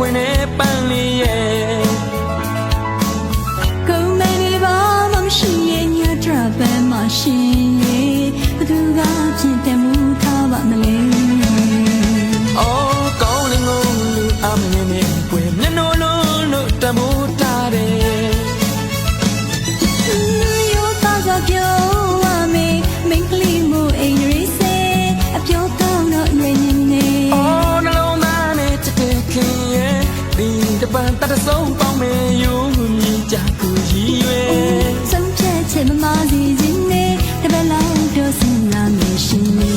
ပွင့်နဲ့ပန်းလေးရဲ့ကုန်မနေပါမရှိရဲ့ညတရပန်းမရှိရဲ့ဘသူကဖြစ်တယ်မူထားပါမလဲအော်ကောင်းလင်းကိုလူအမင်းနဲ့ပွင့်မျက်နှာလုံးလို့တမိုးထားတယ်ယောသားကပြောရမေမင်းကလေးမို့အိမ်ရီစေအပြောကောင်းတော့ရွေနေနေအော်နှလုံးသားနဲ့ချစ်တဲ့ခင်ရဲ့ဒီတပန်းတဆုံးပေါင်းမေယူမြည်ကြကိုရည်ရွယ်ဆုံးချက်ချက်မမစီခြင်းနဲ့တပလောက်တော့စဉ်းစားနေရှင်နေ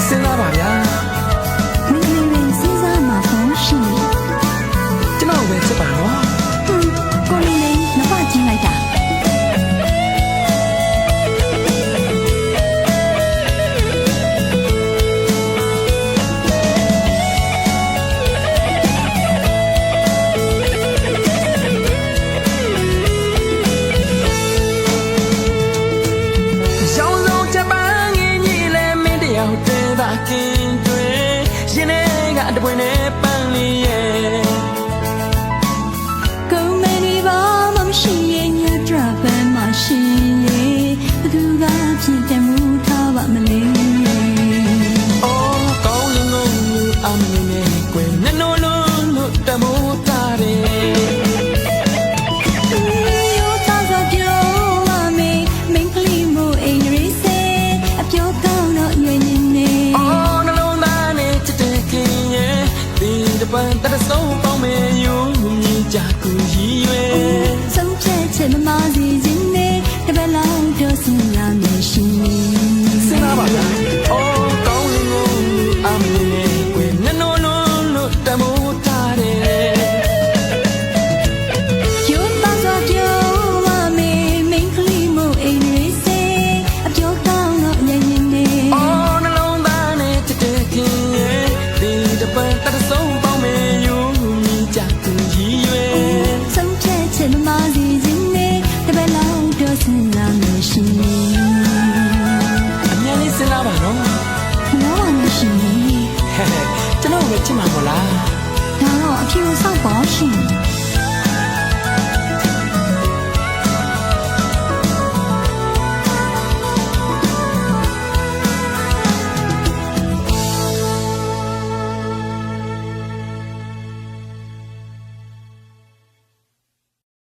စဉ်းစားပါဗျာမင်းလေးစဉ်းစားမှာပေါ့ရှင်ကျွန်တော်ပဲချက်ပါနော်ကိုလေးလေးမဖကျင်းလိုက်တာကင်းတွေရင်ထဲကတပွင့်နဲ့ပန်းလေးရဲ့ကုန်မနေပါမရှိရဲ့ညတရပန်းမရှိရဲ့ဘသူကဖြစ်တယ်မူထားပါမလဲအော်ကောင်းလင်းကိုအမင်းနဲ့ကွယ်နှနိုးလုံးလို့တမိုးထားတယ်ပန်းတဆုံးပေါင်းမေယူမြည်ကြကိုရည်ရွယ်ဆုံးချက်ချက်မမစီခြင်းနဲ့တပလောက်တော့စဉ်းစားနေရှင်စဉ်းစားပါလားအော်ကောင်းလင်းကိုအမင်းနဲ့ကွယ်နှနိုးလုံးလို့တမိုးထားတယ်ယောသားဆိုပြောရမေမင်းကလေးမို့အိမ်ရီစေအပြောကောင်းတော့ညင်ညင်နေအော်နှလုံးသားနဲ့ချစ်တဲ့ခင်ရဲ့ဒီတပန်းတဆုံးမမစီခြင်းနဲ့တပလောက်တော့စဉ်းစားနေရှင်အများလေးစဉ်းစားပါနော်နော်ပါနေရှင်ကျွန်တော်ပဲချစ်မှာမလားဒါတော့အဖြူဆောက်ပါရှင်